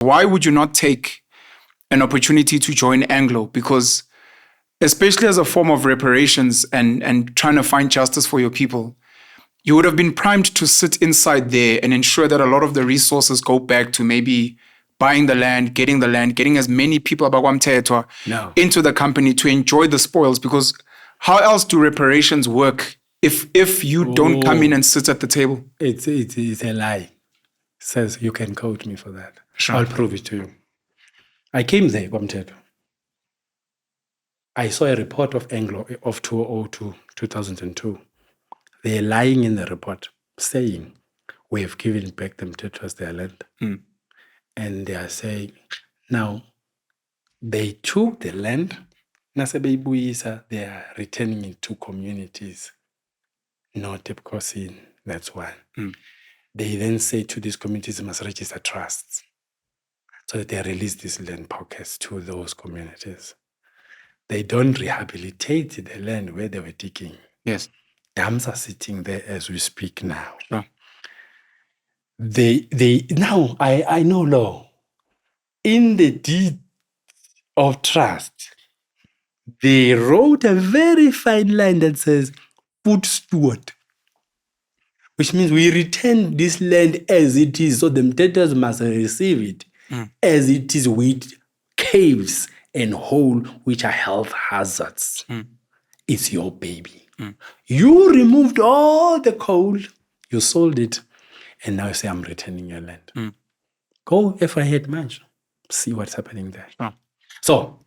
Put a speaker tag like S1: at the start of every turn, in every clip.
S1: Why would you not take an opportunity to join Anglo? Because especially as a form of reparations and trying to find justice for your people, you would have been primed to sit inside there and ensure that a lot of the resources go back to maybe buying the land, getting as many people about Mthethwa into the company to enjoy the spoils. Because how else do reparations work if you don't come in and sit at the table?
S2: It's a lie. Says you can quote me for that.
S1: Sure.
S2: I'll prove it to you. I came there, Mthethwa. I saw a report of Anglo of 2002. They're lying in the report saying, we have given back the Mthethwas their land. And they are saying, now, they took the land, they are returning it to communities, not because that's why. They then say to these communities, must register trusts so that they release these land pockets to those communities. They don't rehabilitate the land where they were digging.
S1: Yes.
S2: Dams are sitting there as we speak now.
S1: Sure.
S2: Now I know law. In the deed of trust, they wrote a very fine line that says, food steward, which means we return this land as it is. So the Mthethwas must receive it as it is, with caves and holes which are health hazards. It's your baby. You removed all the coal, you sold it, and now you say, I'm returning your land. Go if I had much, see what's happening there. So,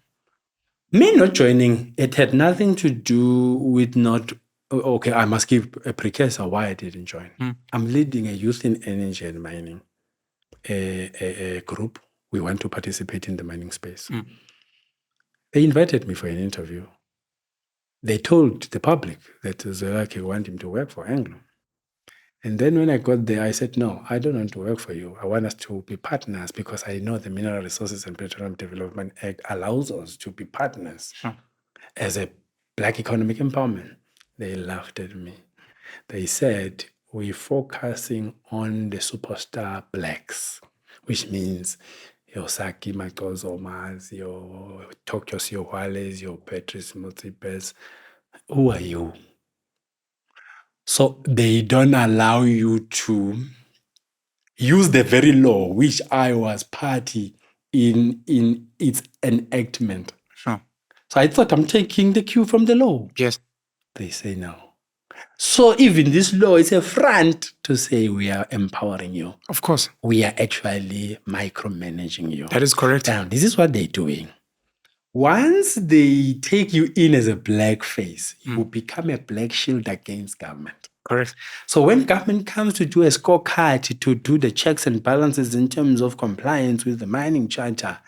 S2: me not joining, it had nothing to do with not, okay, I must give a precursor why I didn't join. I'm leading a youth in energy and mining a group. We want to participate in the mining space. They invited me for an interview. They told the public that Zwelakhe want him to work for Anglo. And then when I got there, I said, no, I don't want to work for you. I want us to be partners because I know the Mineral Resources and Petroleum Development Act allows us to be partners as a Black economic empowerment. They laughed at me. They said, we're focusing on the superstar Blacks, which means your Saki Makozomas, your Tokyo Siohuales, your Patrice Mthethwas. Who are you? So they don't allow you to use the very law which I was party in its enactment.
S1: Sure.
S2: So I thought I'm taking the cue from the law.
S1: Yes.
S2: They say no. So even this law is a front to say we are empowering you.
S1: Of course.
S2: We are actually micromanaging you.
S1: That is correct.
S2: Now, this is what they're doing. Once they take you in as a black face, you become a black shield against government.
S1: Correct.
S2: So when government comes to do a scorecard to do the checks and balances in terms of compliance with the mining charter,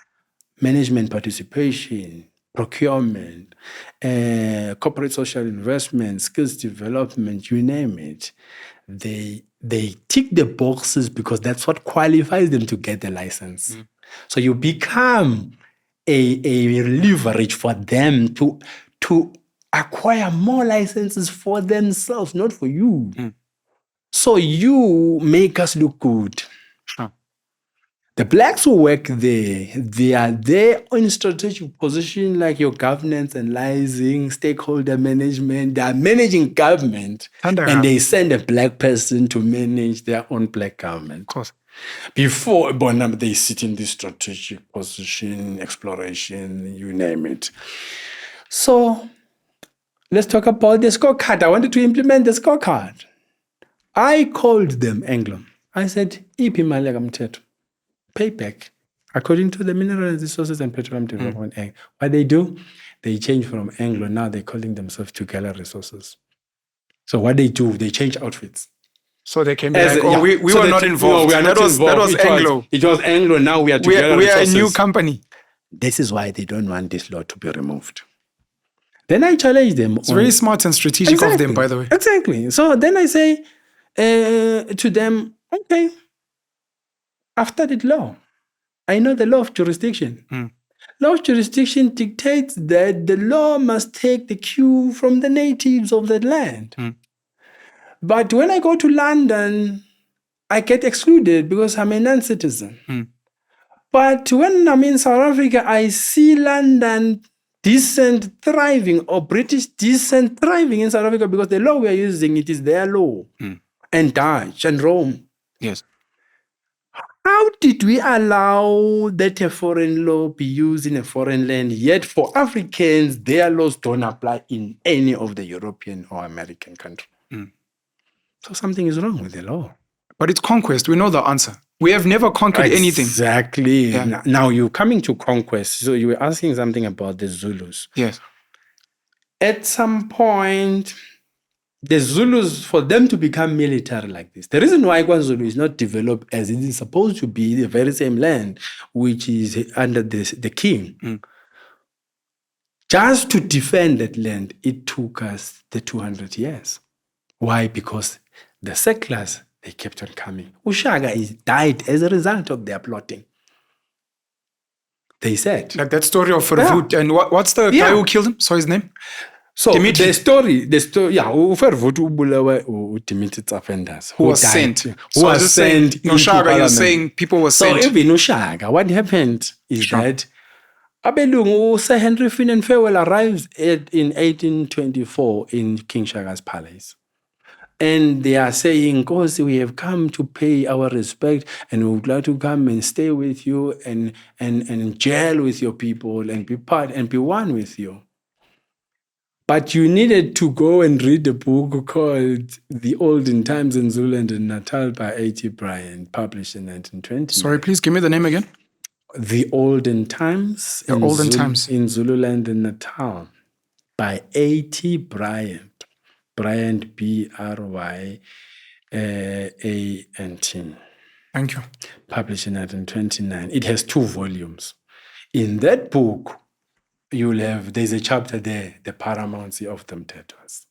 S2: management participation, procurement, corporate social investment, skills development, you name it, they tick the boxes because that's what qualifies them to get the license. So you become a leverage for them to acquire more licenses for themselves, not for you. So you make us look good.
S1: Sure.
S2: The blacks who work there, they are there in strategic position like your governance and licensing, stakeholder management. They are managing government and they send a black person to manage their own black government.
S1: Of course.
S2: Before Bonham, they sit in this strategic position, exploration, you name it. So let's talk about the scorecard. I wanted to implement the scorecard. I called them Anglo. I said, Mthethwa. Payback, according to the Mineral Resources and Petroleum Development Act. What they do, they change from Anglo. Now they're calling themselves Together Resources. So what they do, they change outfits.
S1: So they can be we were not involved.
S2: No, we are not involved.
S1: That was Anglo.
S2: It was Anglo. Now we are Together
S1: We are a
S2: Resources.
S1: new company.
S2: This is why they don't want this law to be removed. Then I challenge them.
S1: It's very smart and strategic of them, by the way.
S2: Exactly. So then I say to them, okay, after the law, I know the law of jurisdiction. Law of jurisdiction dictates that the law must take the cue from the natives of that land. But when I go to London, I get excluded because I'm a non-citizen. But when I'm in South Africa, I see London decent thriving or British decent thriving in South Africa because the law we are using, it is their law. And Dutch and Rome.
S1: Yes.
S2: How did we allow that a foreign law be used in a foreign land, yet for Africans, their laws don't apply in any of the European or American country? So something is wrong with the law.
S1: But it's conquest. We know the answer. We have never conquered anything.
S2: Exactly.
S1: Yeah.
S2: Now you're coming to conquest. So you were asking something about the Zulus.
S1: Yes.
S2: At some point, the Zulus, for them to become military like this, the reason why KwaZulu is not developed as it is supposed to be, the very same land, which is under the king, just to defend that land, it took us the 200 years. Why? Because the settlers, they kept on coming. Ushaka died as a result of their plotting. They said.
S1: Like that story of Verwoerd. Yeah. And what's the guy who killed him? So his name?
S2: So Dimitri. the story, Verwoerd Dimitri offenders
S1: who was sent.
S2: Who was sent into
S1: Ushaka, you're saying people were sent.
S2: So even Ushaka, what happened is that Abelungu, Sir Henry Finn and Farewell arrives in 1824 in King Shaka's palace. And they are saying, because we have come to pay our respect and we would like to come and stay with you and jail with your people and be part and be one with you. But you needed to go and read a book called The Olden Times in Zululand and Natal by A.T. Bryant, published in 1920.
S1: Sorry, please give me the name again.
S2: The Olden Times in Zululand and Natal by A.T. Bryant. Bryant, B-R-Y-A-N-T.
S1: Thank you.
S2: Published in 1929. It has 2 volumes. In that book, there's a chapter there, The Paramountcy of the Mthethwas.